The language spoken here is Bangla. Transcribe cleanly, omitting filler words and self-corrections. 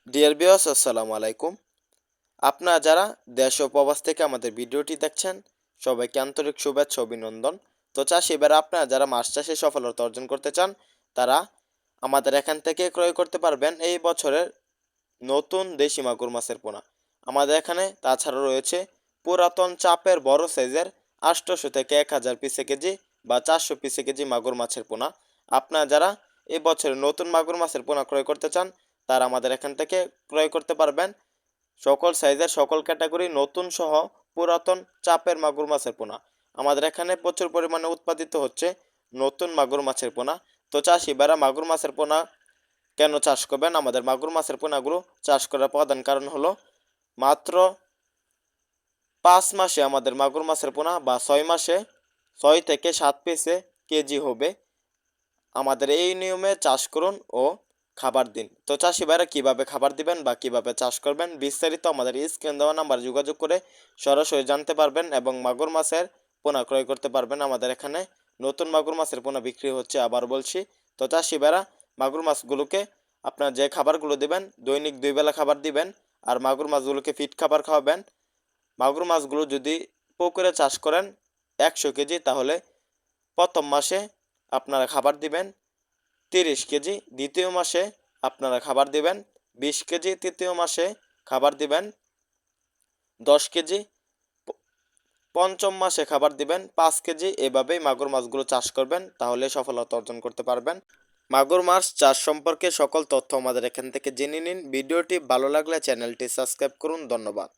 ডিয়ার ভিউয়ার্স আসসালামু আলাইকুম। আপনারা যারা দেশ ও প্রবাস থেকে আমাদের ভিডিওটি দেখছেন সবাইকে আন্তরিক শুভেচ্ছা ও অভিনন্দন। তো চাষি ভাইরা আপনারা যারা মাছ চাষে সফলতা অর্জন করতে চান তারা আমাদের এখান থেকে ক্রয় করতে পারবেন এই বছরের নতুন দেশি মাগুর মাছের পোনা। আমাদের এখানে তাছাড়া রয়েছে পুরাতন চাপের বড় সাইজের 800 থেকে 1000 পিসে কেজি বা 400 পিসে কেজি মাগুর মাছের পোনা। আপনারা যারা এই বছরের নতুন মাগুর মাছের পোনা ক্রয় করতে চান তারা আমাদের এখান থেকে ক্রয় করতে পারবেন। সকল সাইজের সকল ক্যাটাগরি নতুন সহ পুরাতন চাপের মাগুর মাছের পোনা আমাদের এখানে প্রচুর পরিমাণে উৎপাদিত হচ্ছে নতুন মাগুর মাছের পোনা। তো চাষি ভাইরা মাগুর মাছের পোনা কেন চাষ করবেন? আমাদের মাগুর মাছের পোনাগুলো চাষ করার প্রধান কারণ হলো মাত্র 5 মাসে আমাদের মাগুর মাছের পোনা বা 6 মাসে 6 থেকে 7 পিসে কেজি হবে। আমাদের এই নিয়মে চাষ করুন ও খাবার দিন। তো চাষি ভাইরা কীভাবে খাবার দিবেন বা কীভাবে চাষ করবেন বিস্তারিত আমাদের স্ক্রিন দেওয়া নাম্বারে যোগাযোগ করে সরাসরি জানতে পারবেন এবং মাগুর মাছের পোনা ক্রয় করতে পারবেন। আমাদের এখানে নতুন মাগুর মাছের পোনা বিক্রি হচ্ছে, আবার বলছি। তো চাষি ভাইরা মাগুর মাছগুলোকে আপনার যে খাবারগুলো দিবেন দৈনিক 2 বেলা খাবার দিবেন আর মাগুর মাছগুলোকে ফিট খাবার খাওয়াবেন। মাগুর মাছগুলো যদি পুকুরে চাষ করেন 100 কেজি তাহলে প্রথম মাসে আপনারা খাবার দিবেন 30 কেজি, দ্বিতীয় মাসে আপনারা খাবার দিবেন 20 কেজি, তৃতীয় মাসে খাবার দিবেন 10 কেজি, পঞ্চম মাসে খাবার দিবেন 5 কেজি। এভাবেই মাগুর মাছগুলো চাষ করবেন, তাহলে সফলতা অর্জন করতে পারবেন। মাগুর মাছ চাষ সম্পর্কে সকল তথ্য আমাদের এখান থেকে জেনে নিন। ভিডিওটি ভালো লাগলে চ্যানেলটি সাবস্ক্রাইব করুন। ধন্যবাদ।